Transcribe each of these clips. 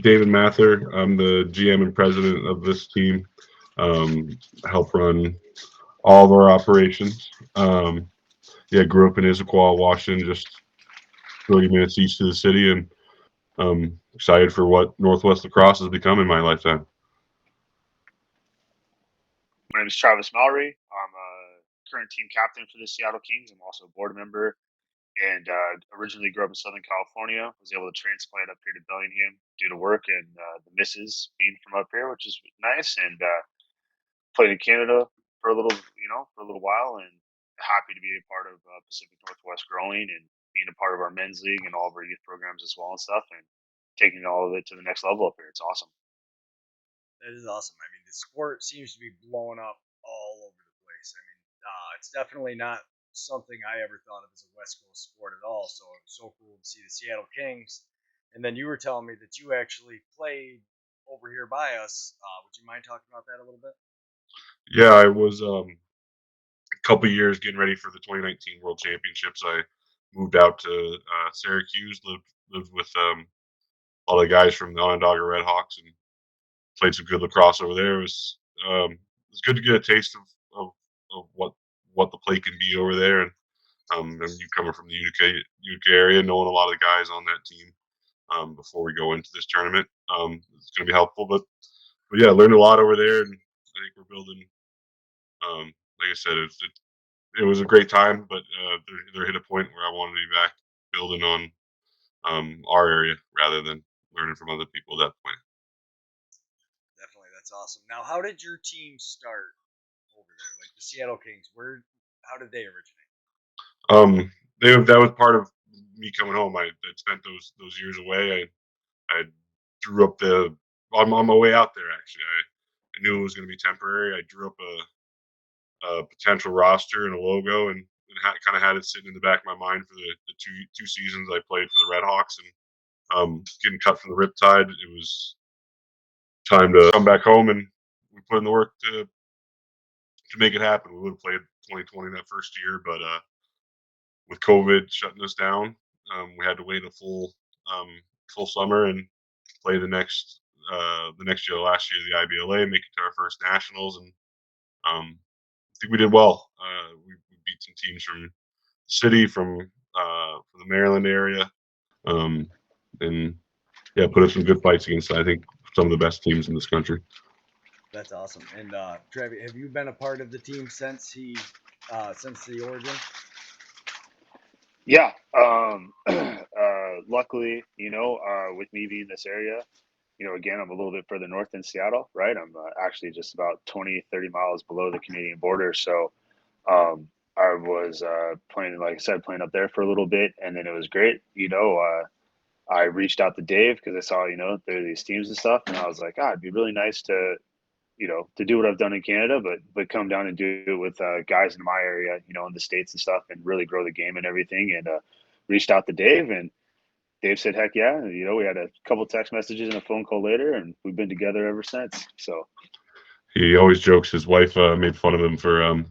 David Mather. I'm the GM and president of this team. Help run all of our operations. Yeah, grew up in Issaquah, Washington, just 30 minutes east of the city, and excited for what Northwest Lacrosse has become in my lifetime. My name is Travis Mowry. I'm a current team captain for the Seattle Kings. I'm also a board member and originally grew up in Southern California. Was able to transplant up here to Bellingham due to work and the missus being from up here, which is nice. And played in Canada for a little, for a little while, and happy to be a part of Pacific Northwest growing and being a part of our men's league and all of our youth programs as well and stuff, and taking all of it to the next level up here. It's awesome. That is awesome. I mean, the sport seems to be blowing up all over the place. I mean, it's definitely not something I ever thought of as a West Coast sport at all. So it was so cool to see the Seattle Kings. And then you were telling me that you actually played over here by us. Would you mind talking about that a little bit? Yeah, I was a couple years getting ready for the 2019 World Championships. I moved out to Syracuse, lived with all the guys from the Onondaga Red Hawks, and played some good lacrosse over there. It was good to get a taste of what the play can be over there, and you coming from the Utica area, knowing a lot of the guys on that team before we go into this tournament, it's going to be helpful. But yeah, I learned a lot over there, and I think we're building. Like I said, it was a great time, but there hit a point where I wanted to be back building on our area rather than learning from other people at that point. Definitely, that's awesome. Now, how did your team start over there? Like the Seattle Kings, how did they originate? That was part of me coming home. I had spent those years away. I drew up on my way out there. Actually, I knew it was going to be temporary. I drew up a potential roster and a logo, and kind of had it sitting in the back of my mind for the two seasons I played for the Red Hawks, and getting cut from the Riptide. It was time to come back home, and we put in the work to make it happen. We would have played 2020 that first year, but with COVID shutting us down, we had to wait a full summer and play the next year, last year, the IBLA, make it to our first nationals, and I think we did well. We beat some teams from the city, from the Maryland area, and yeah, put up some good fights against, I think, some of the best teams in this country. That's awesome. And Trevi, have you been a part of the team since since the origin? Yeah. Luckily, with me being in this area, again, I'm a little bit further north than Seattle, right? I'm actually just about 20, 30 miles below the Canadian border. So I was playing, like I said, playing up there for a little bit, and then it was great. I reached out to Dave because I saw, there are these teams and stuff, and I was like, it'd be really nice to, to do what I've done in Canada, but come down and do it with guys in my area, in the States and stuff, and really grow the game and everything. And reached out to Dave, and Dave said, heck yeah. And, we had a couple text messages and a phone call later, and we've been together ever since. So he always jokes his wife made fun of him for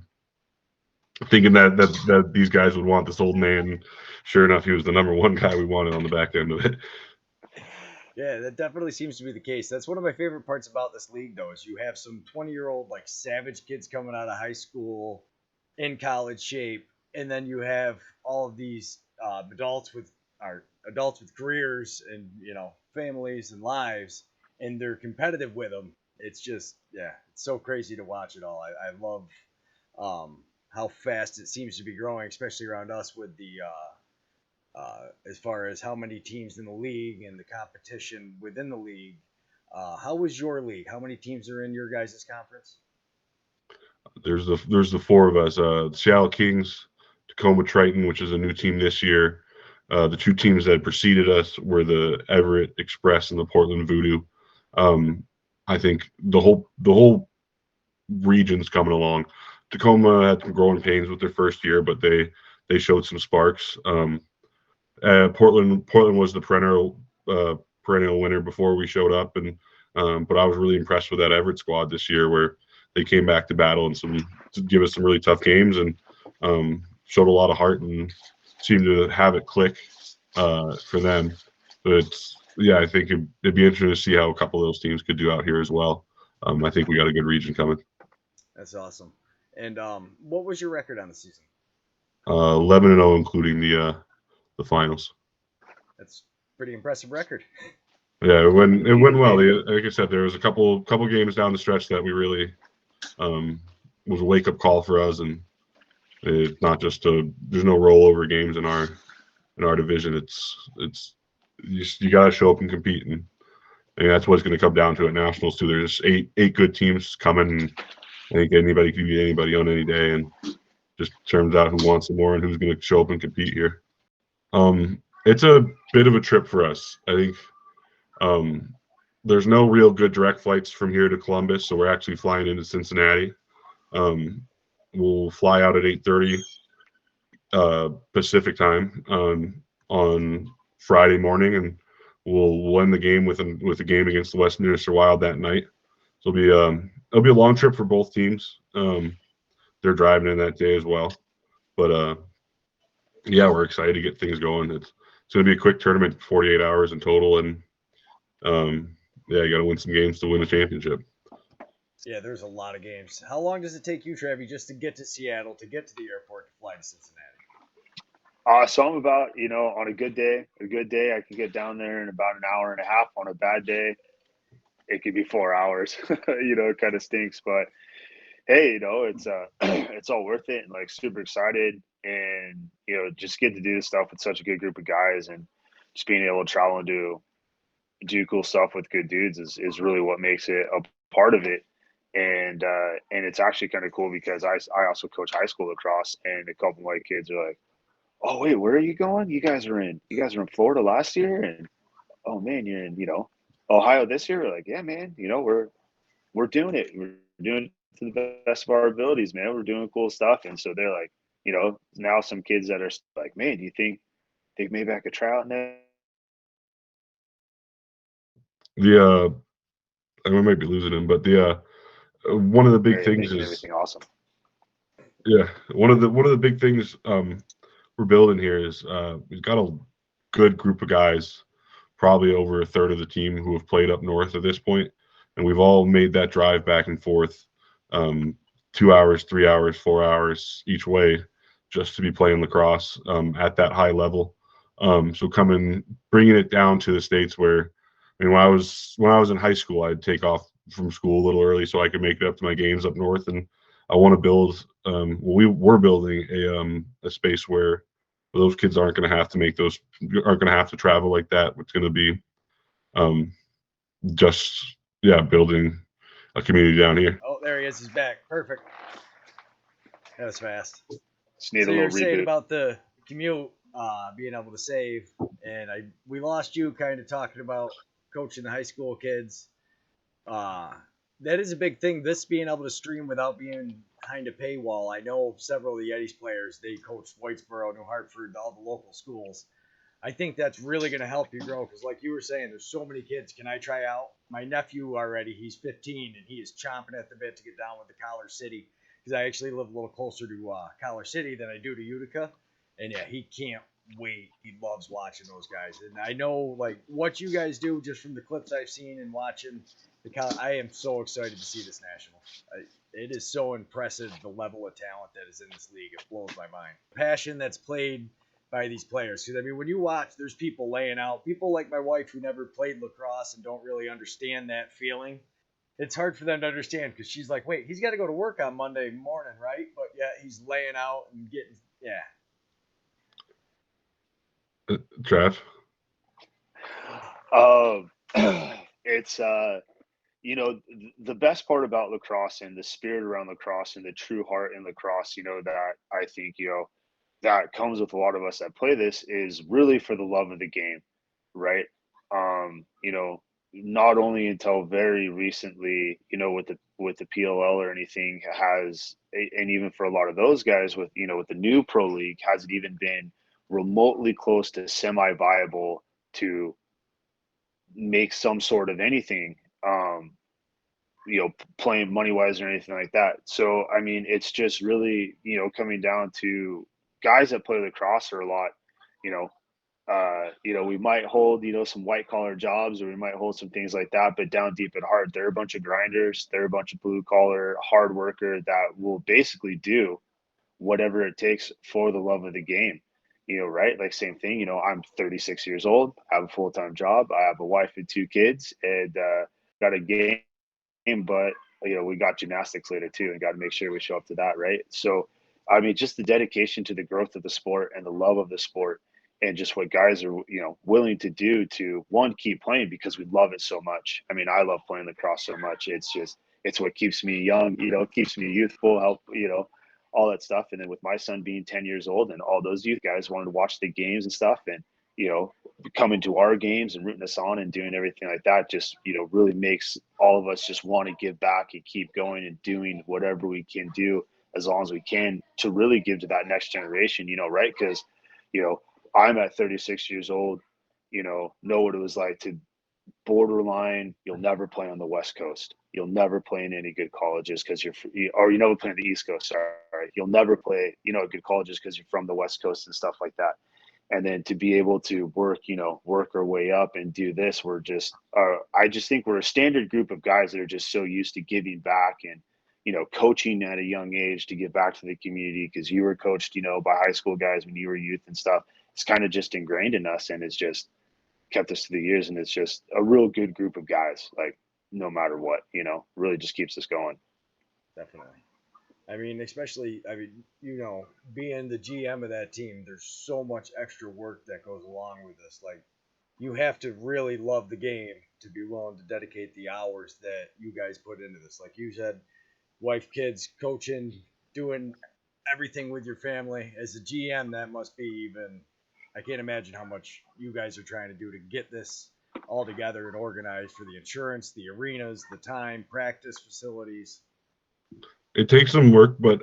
thinking that these guys would want this old man. Sure enough, he was the number one guy we wanted on the back end of it. Yeah, that definitely seems to be the case. That's one of my favorite parts about this league, though, is you have some 20-year-old like savage kids coming out of high school in college shape, and then you have all of these adults with careers and families and lives, and they're competitive with them. It's just it's so crazy to watch it all. I love how fast it seems to be growing, especially around us with the as far as how many teams in the league and the competition within the league. How was your league? How many teams are in your guys' conference? There's the four of us: the Seattle Kings, Tacoma Triton, which is a new team this year. The two teams that preceded us were the Everett Express and the Portland Voodoo. I think the whole region's coming along. Tacoma had some growing pains with their first year, but they showed some sparks. Portland was the perennial winner before we showed up, and but I was really impressed with that Everett squad this year, where they came back to battle and to give us some really tough games, and showed a lot of heart and seemed to have it click for them. But yeah, I think it'd be interesting to see how a couple of those teams could do out here as well. I think we got a good region coming. That's awesome. And what was your record on the season? 11-0, including the finals. That's pretty impressive record. Yeah, it went well. Like I said, there was a couple games down the stretch that we really was a wake up call for us, and it's not just there's no rollover games in our division. It's you got to show up and compete, and that's what's going to come down to at nationals too. There's eight good teams coming. And I think anybody can beat anybody on any day, and just turns out who wants it more and who's going to show up and compete here. It's a bit of a trip for us. I think there's no real good direct flights from here to Columbus, so we're actually flying into Cincinnati. We'll fly out at 8:30 Pacific time on Friday morning, and we'll end the game with a game against the Westminster Wild that night. So it'll be a long trip for both teams. They're driving in that day as well, but yeah, we're excited to get things going. It's going to be a quick tournament, 48 hours in total, and yeah, you got to win some games to win the championship. Yeah, there's a lot of games. How long does it take you, Trevi, just to get to Seattle, to get to the airport, to fly to Cincinnati? So I'm about, on a good day, I can get down there in about an hour and a half. On a bad day, it could be 4 hours. It kind of stinks, but hey, it's it's all worth it, and like super excited, and just get to do this stuff with such a good group of guys, and just being able to travel and do cool stuff with good dudes is really what makes it a part of it. And it's actually kind of cool because I also coach high school lacrosse, and a couple of my kids are like, "Oh wait, where are you going? You guys are in Florida last year, and oh man, you're in Ohio this year." We're like, "Yeah, man, we're doing it. We're doing it to the best of our abilities, man. We're doing cool stuff." And so they're like, now some kids that are like, "Man, do you think maybe I could try out next?" I might be losing him, but one of the big things Making is everything awesome. yeah, one of the big things we're building here is we've got a good group of guys, probably over a third of the team who have played up north at this point, and we've all made that drive back and forth, 2 hours, 3 hours, 4 hours each way, just to be playing lacrosse at that high level. So bringing it down to the states where, I mean, when I was in high school, I'd take off from school a little early so I could make it up to my games up north, and I want to build. We're building a space where those kids aren't going to have to travel like that. It's going to be just building a community down here. Oh, there he is. He's back. Perfect. That was fast. Just need So a you little were saying reboot. about the commute, being able to save, and we lost you kind of talking about coaching the high school kids. That is a big thing. This being able to stream without being behind a paywall. I know several of the Yetis players. They coach Whitesboro, New Hartford, all the local schools. I think that's really going to help you grow because, like you were saying, there's so many kids. Can I try out? My nephew already, he's 15, and he is chomping at the bit to get down with the Collar City because I actually live a little closer to Collar City than I do to Utica. And yeah, he can't wait. He loves watching those guys. And I know, like, what you guys do just from the clips I've seen and watching I am so excited to see this national. It is so impressive, the level of talent that is in this league. It blows my mind. Passion that's played by these players. Because, I mean, when you watch, there's people laying out. People like my wife who never played lacrosse and don't really understand that feeling. It's hard for them to understand because she's like, wait, he's got to go to work on Monday morning, right? But, yeah, he's laying out and getting, yeah. Trav? It's the best part about lacrosse and the spirit around lacrosse and the true heart in lacrosse, that I think, that comes with a lot of us that play this is really for the love of the game, right? Not only until very recently, with the PLL or anything and even for a lot of those guys with the new pro league, has it even been remotely close to semi-viable to make some sort of anything, playing money wise or anything like that. So, I mean, it's just really, coming down to guys that play lacrosse are a lot, We might hold, some white collar jobs, or we might hold some things like that, but down deep at heart, they're a bunch of grinders. They're a bunch of blue collar hard worker that will basically do whatever it takes for the love of the game. Right? Like same thing. I'm 36 years old, I have a full time job, I have a wife and 2 kids, and got a game, but we got gymnastics later too, and got to make sure we show up to that, right? So, I mean, just the dedication to the growth of the sport and the love of the sport, and just what guys are willing to do to one keep playing because we love it so much. I mean, I love playing lacrosse so much. It's what keeps me young, keeps me youthful, help all that stuff. And then with my son being 10 years old, and all those youth guys wanted to watch the games and stuff, and coming to our games and rooting us on and doing everything like that, just really makes all of us just want to give back and keep going and doing whatever we can do as long as we can to really give to that next generation, right? Because I'm at 36 years old, know what it was like to borderline, you'll never play on the West Coast, you'll never play in any good colleges because or you never play on the East Coast, sorry, you'll never play at good colleges because you're from the West Coast and stuff like that. And then to be able to work our way up and do this, we're just I just think we're a standard group of guys that are just so used to giving back and coaching at a young age to give back to the community, because you were coached by high school guys when you were youth and stuff. It's kind of just ingrained in us, and it's just kept us to the years, and it's just a real good group of guys, like no matter what, really just keeps us going. Definitely. I mean, especially, being the GM of that team, there's so much extra work that goes along with this. Like, you have to really love the game to be willing to dedicate the hours that you guys put into this. Like you said, wife, kids, coaching, doing everything with your family. As a GM, that must be even, I can't imagine how much you guys are trying to do to get this all together and organized for the insurance, the arenas, the time, practice facilities. It takes some work, but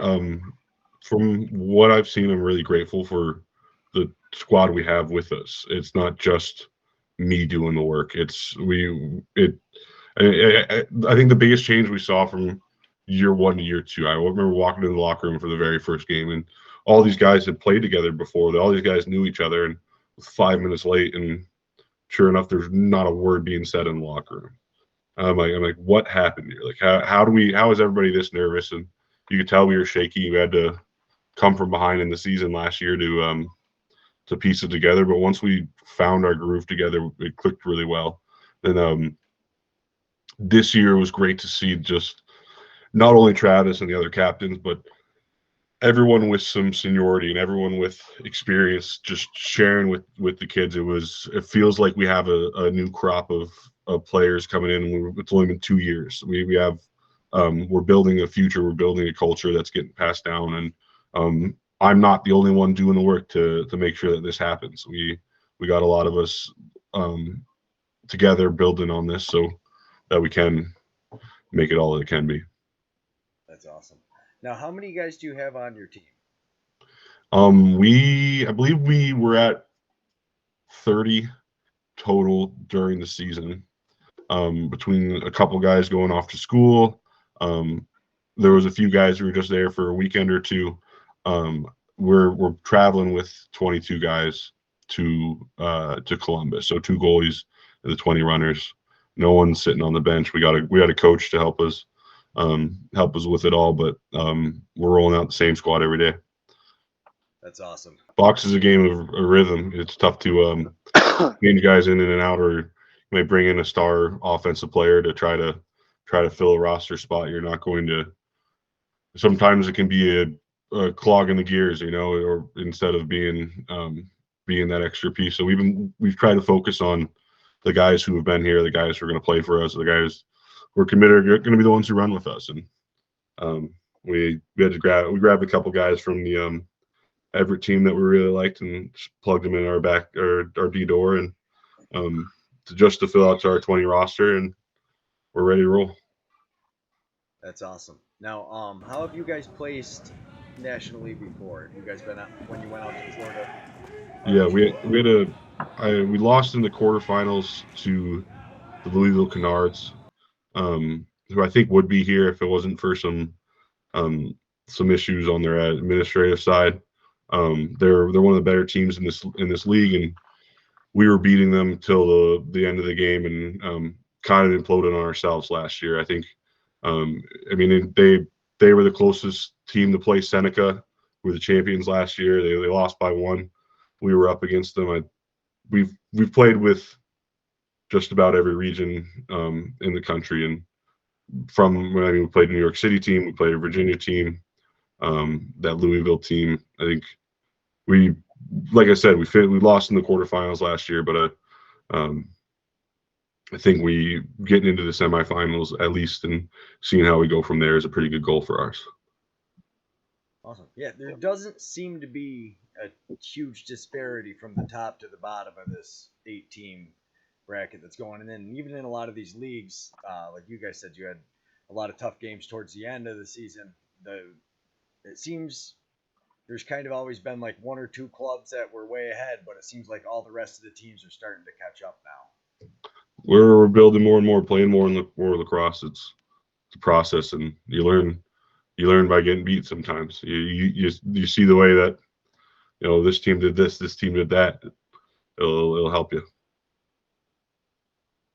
from what I've seen, I'm really grateful for the squad we have with us. It's not just me doing the work. It's we it. I think the biggest change we saw from year one to year two. I remember walking in the locker room for the very first game, and all these guys had played together before. All these guys knew each other, and it was 5 minutes late, and sure enough, there's not a word being said in the locker room. I'm like, what happened here? Like, how is everybody this nervous? And you could tell we were shaky. We had to come from behind in the season last year to piece it together. But once we found our groove together, it clicked really well. Then this year was great to see just not only Travis and the other captains, but everyone with some seniority and everyone with experience just sharing with the kids. It feels like we have a new crop of players coming in. It's only been 2 years. We have we're building a future. We're building a culture that's getting passed down, and I'm not the only one doing the work to make sure that this happens. We got a lot of us together building on this so that we can make it all that it can be. That's awesome. Now, how many guys do you have on your team? I believe we were at 30 total during the season. Between a couple guys going off to school, there was a few guys who were just there for a weekend or two. We're traveling with 22 guys to Columbus, so 2 goalies and the 20 runners. No one's sitting on the bench. We got a coach to help us with it all, but we're rolling out the same squad every day. That's awesome. Box is a game of a rhythm. It's tough to change guys in and out, or you may bring in a star offensive player to try to fill a roster spot. You're not going to. Sometimes it can be a clog in the gears, or instead of being that extra piece. So we've tried to focus on the guys who have been here, the guys who are going to play for us, the guys who are committed are going to be the ones who run with us. And we grabbed a couple guys from the Everett team that we really liked and plugged them in our D door, and to fill out to our 20 roster, and we're ready to roll. That's awesome. Now, how have you guys placed nationally before? Have you guys been out when you went out to Florida? Yeah, we lost in the quarterfinals to the Louisville Canards, who I think would be here if it wasn't for some issues on their administrative side. They're one of the better teams in this league, and we were beating them till the end of the game, and kind of imploded on ourselves last year. I think. I mean, they were the closest team to play Seneca. We were the champions last year. They lost by 1. We were up against them. We've played with just about every region in the country, and we played a New York City team, we played a Virginia team, that Louisville team. I think we, like I said, we lost in the quarterfinals last year, but I think we getting into the semifinals at least and seeing how we go from there is a pretty good goal for us. Awesome. Yeah, there doesn't seem to be a huge disparity from the top to the bottom of this 8-team bracket that's going. And then even in a lot of these leagues, like you guys said, you had a lot of tough games towards the end of the season. It seems there's kind of always been like 1 or 2 clubs that were way ahead, but it seems like all the rest of the teams are starting to catch up now. We're building more and more, playing more lacrosse. It's a process, and you learn by getting beat sometimes. You see the way that this team did this team did that. It'll help you.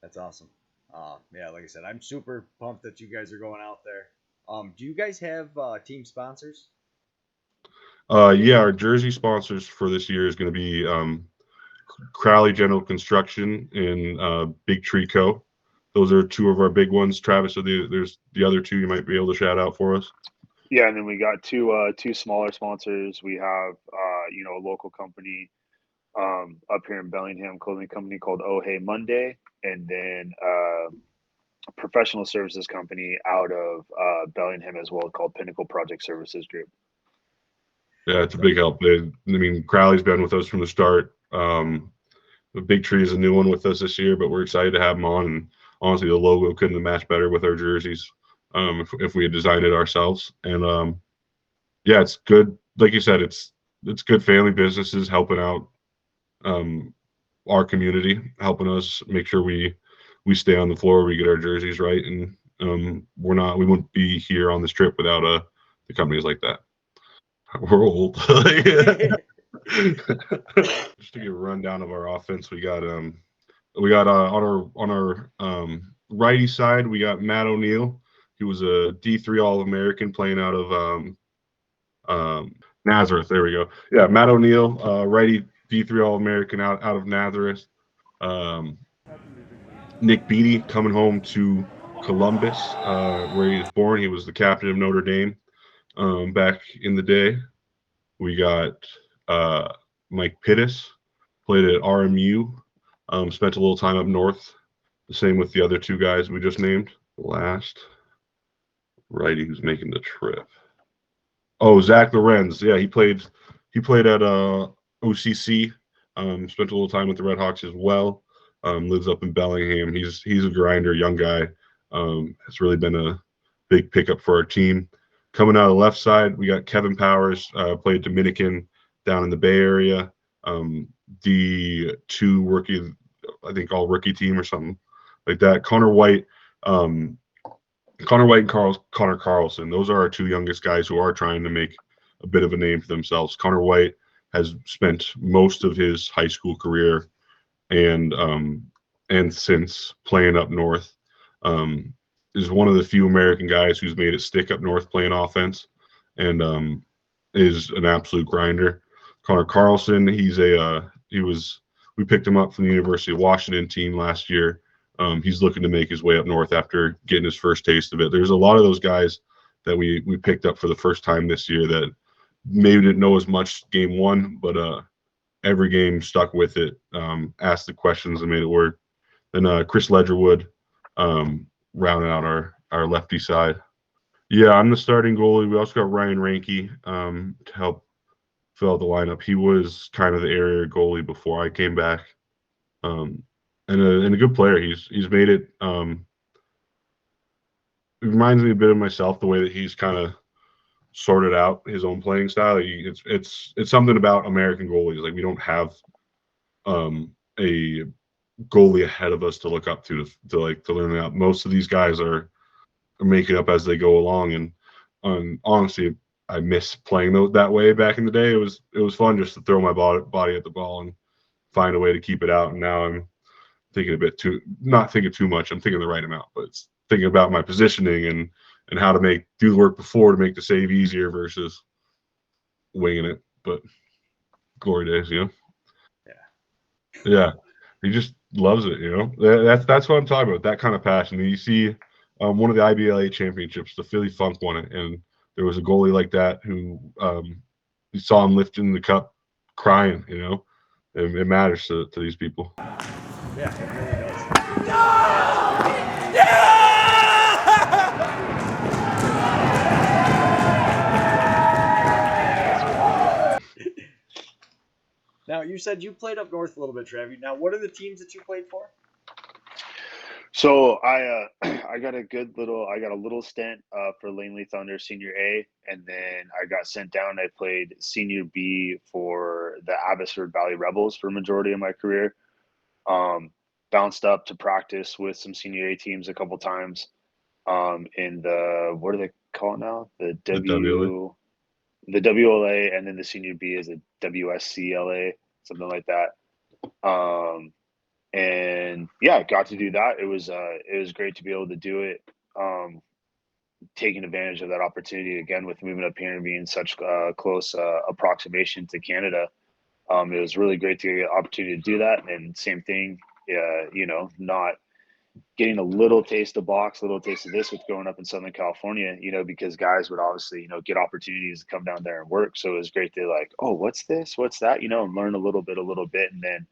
That's awesome. Yeah, like I said, I'm super pumped that you guys are going out there. Do you guys have team sponsors? Yeah, our jersey sponsors for this year is going to be Crowley General Construction and Big Tree Co. Those are 2 of our big ones. Travis, there's the other 2 you might be able to shout out for us. Yeah, and then we got two smaller sponsors. We have a local company up here in Bellingham, clothing company called Oh Hey Monday, and then a professional services company out of Bellingham as well called Pinnacle Project Services Group. Yeah, it's a big help. Crowley's been with us from the start. The Big Tree is a new one with us this year, but we're excited to have them on. And honestly, the logo couldn't have matched better with our jerseys if we had designed it ourselves. And yeah, it's good. Like you said, it's good family businesses helping out our community, helping us make sure we stay on the floor, we get our jerseys right, and we wouldn't be here on this trip without the companies like that. We're old. Just to give a rundown of our offense, we got on our righty side, we got Matt O'Neill. He was a D3 All-American playing out of Nazareth. There we go. Yeah, Matt O'Neill, righty D3 All-American out of Nazareth. Nick Beattie coming home to Columbus, where he was born. He was the captain of Notre Dame back in the day. We got Mike Pittis, played at RMU, spent a little time up north. The same with the other 2 guys we just named. Last righty who's making the trip. Oh, Zach Lorenz. Yeah, he played at OCC. Spent a little time with the Red Hawks as well. Lives up in Bellingham. He's a grinder, young guy. Has really been a big pickup for our team. Coming out of the left side, we got Kevin Powers, played Dominican down in the Bay Area. The 2 rookie, I think all rookie team or something like that. Connor White and Connor Carlson. Those are our 2 youngest guys who are trying to make a bit of a name for themselves. Connor White has spent most of his high school career and since playing up north. Is one of the few American guys who's made it stick up north playing offense, and is an absolute grinder. Connor Carlson, we picked him up from the University of Washington team last year. He's looking to make his way up north after getting his first taste of it. There's a lot of those guys that we picked up for the first time this year that maybe didn't know as much game 1, but every game stuck with it, asked the questions and made it work. Then Chris Ledgerwood, rounding out our lefty side. Yeah, I'm the starting goalie. We also got Ryan Ranke to help fill out the lineup. He was kind of the area goalie before I came back, and a good player. He's made it. It reminds me a bit of myself, the way that he's kind of sorted out his own playing style. It's something about American goalies. Like, we don't have a goalie ahead of us to look up to learn out. Most of these guys are making up as they go along, and honestly, I miss playing that way back in the day. It was fun just to throw my body at the ball and find a way to keep it out. And now I'm thinking not thinking too much. I'm thinking the right amount, but it's thinking about my positioning and how to do the work before to make the save easier versus winging it. But glory days, Yeah, he just loves it. That's what I'm talking about. That kind of passion. And you see, one of the IBLA championships, the Philly Funk won it, and there was a goalie like that who you saw him lifting the cup, crying. It matters to these people. Yeah, it really does. Now, you said you played up north a little bit, Trevi. Now, what are the teams that you played for? So I got a little stint for Langley Thunder Senior A, and then I got sent down. I played Senior B for the Abbotsford Valley Rebels for a majority of my career. Bounced up to practice with some Senior A teams a couple times. In the, what do they call it now? The WLA, and then the Senior B is a WSCLA, something like that. And yeah, got to do that. It was great to be able to do it. Taking advantage of that opportunity again with moving up here and being such close approximation to Canada. It was really great to get an opportunity to do that. And same thing, not getting a little taste of box, a little taste of this with growing up in Southern California, because guys would obviously, get opportunities to come down there and work. So it was great to like, oh, what's this? What's that? And learn a little bit, and then,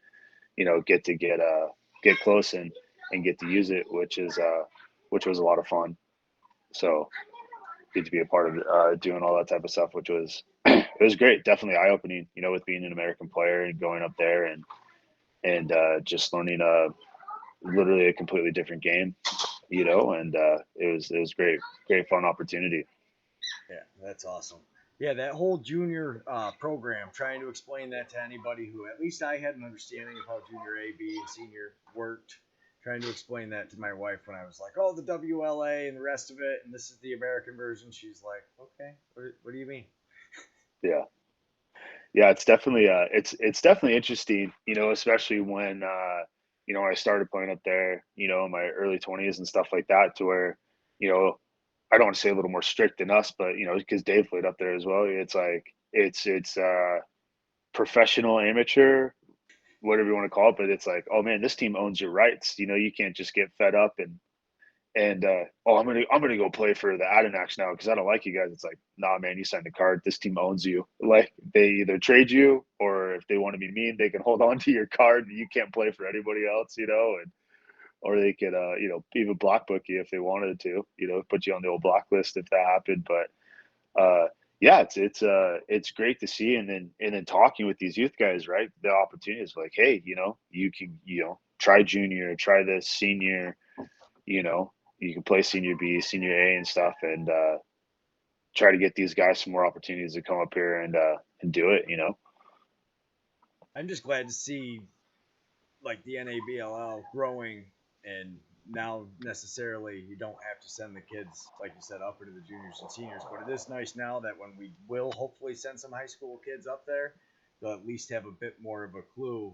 get close and get to use it, which was a lot of fun. So get to be a part of doing all that type of stuff, which was, it was great. Definitely eye opening, with being an American player and going up there and just learning literally a completely different game, and it was great fun opportunity. Yeah, that's awesome. Yeah, that whole junior program, trying to explain that to anybody who at least I had an understanding of how junior A, B, and senior worked. Trying to explain that to my wife when I was like, oh, the WLA and the rest of it, and this is the American version. She's like, okay, what do you mean? Yeah. Yeah, it's definitely interesting, especially when when I started playing up there, in my early 20s and stuff like that, to where, you know, I don't want to say a little more strict than us, but because Dave played up there as well, it's like it's professional, amateur, whatever you want to call it, but it's like, oh man, this team owns your rights. You can't just get fed up and oh, I'm gonna go play for the Adenauks now because I don't like you guys. It's like, nah, man, you signed a card. This team owns you. Like, they either trade you, or if they want to be mean, they can hold on to your card and you can't play for anybody else. And or they could even block book you if they wanted to. Put you on the old blacklist if that happened. But yeah, it's great to see, and then talking with these youth guys, right? The opportunities, like, hey, you can try junior, try this senior, you know, you can play senior B, senior A and stuff, and try to get these guys some more opportunities to come up here and do it. I'm just glad to see like the NABLL growing, and now necessarily you don't have to send the kids, like you said, up into the juniors and seniors. But it is nice now that when we will hopefully send some high school kids up there, they'll at least have a bit more of a clue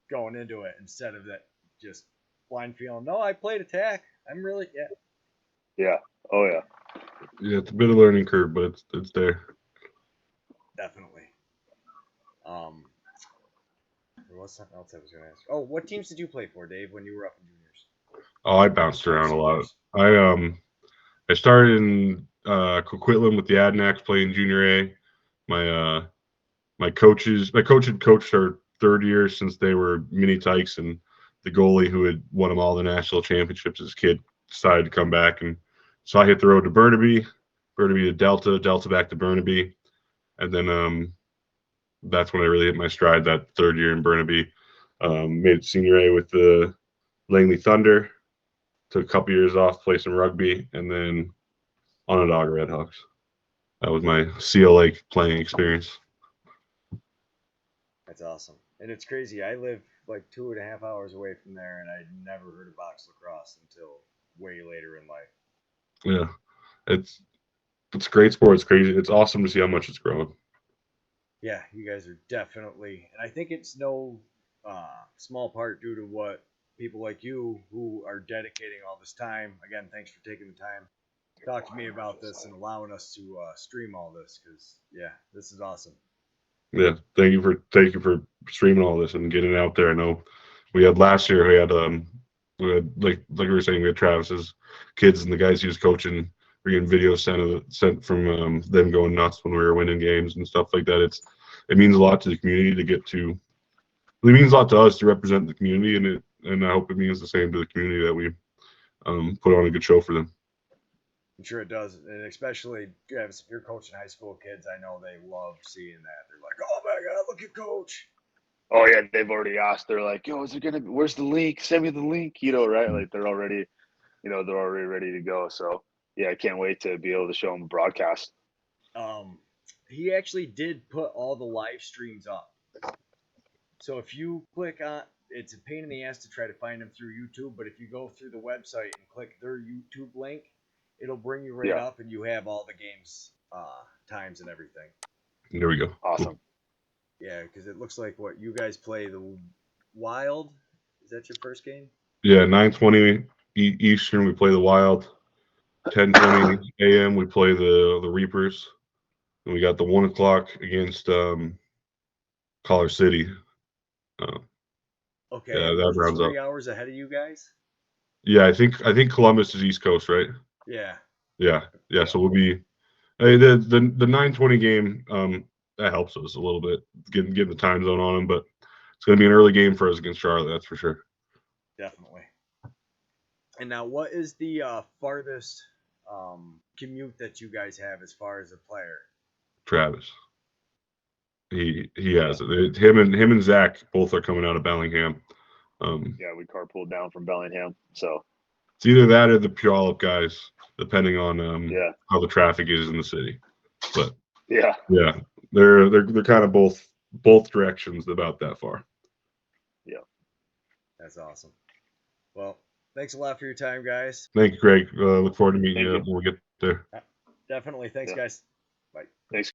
going into it instead of that just blind feeling. No, I played attack. I'm really Yeah. Oh yeah. Yeah, it's a bit of a learning curve, but it's there. definitely. Um, there was something else I was going to ask. Oh, what teams did you play for, Dave, when you were up in juniors? Oh, I bounced around a lot. I started in Coquitlam with the Adanacs playing junior A. My coach had coached our third year since they were mini tykes, and the goalie who had won them all the national championships as a kid decided to come back, and so I hit the road to Burnaby to Delta back to Burnaby, and then that's when I really hit my stride that third year in Burnaby. Made it senior A with the Langley Thunder. Took a couple years off, play some rugby, and then Onondaga Redhawks. That was my CLA playing experience. That's awesome. And it's crazy. I live like 2.5 hours away from there, and I'd never heard of box lacrosse until way later in life. Yeah, it's a great sport. It's crazy. It's awesome to see how much it's growing. Yeah, you guys are definitely, and I think it's no small part due to what people like you who are dedicating all this time. Again, thanks for taking the time to talk to me about this and allowing us to stream all this because, yeah, this is awesome. Yeah, thank you for streaming all this and getting it out there. I know we had last year. We had like we were saying, we had Travis's kids and the guys he was coaching. We're getting videos sent from them going nuts when we were winning games and stuff like that. It means a lot to the community to get to. It means a lot to us to represent the community, and I hope it means the same to the community that we put on a good show for them. I'm sure it does, and especially if you're coaching high school kids, I know they love seeing that. They're like, "Oh my God, look at Coach!" Oh yeah, they've already asked. They're like, "Yo, is it gonna? Where's the link? Send me the link." Right? Like they're already ready to go. So yeah, I can't wait to be able to show them a broadcast. He actually did put all the live streams up. So if you click on, it's a pain in the ass to try to find them through YouTube, but if you go through the website and click their YouTube link, it'll bring you right up, and you have all the games, times, and everything. There we go. Awesome. Cool. Yeah, because it looks like what you guys play the Wild. Is that your first game? Yeah, 9:20 Eastern we play the Wild. 10:20 a.m. we play the Reapers, and we got the 1 o'clock against Collar City. Okay, Yeah, and that we're rounds 3 hours ahead of you guys. Yeah, I think Columbus is East Coast, right? Yeah. Yeah. So we'll be the 9:20 game. That helps us a little bit getting the time zone on them, but it's going to be an early game for us against Charlotte. That's for sure. Definitely. And now, what is the farthest commute that you guys have as far as a player? Travis. He has it. Him and Zach both are coming out of Bellingham. Yeah, we carpooled down from Bellingham, so it's either that or the Puyallup guys, depending on how the traffic is in the city. But yeah, they're kind of both directions about that far. Yeah, that's awesome. Well, thanks a lot for your time, guys. Thank you, Greg. Look forward to meeting you when we get there. Definitely. Thanks, guys. Bye. Thanks.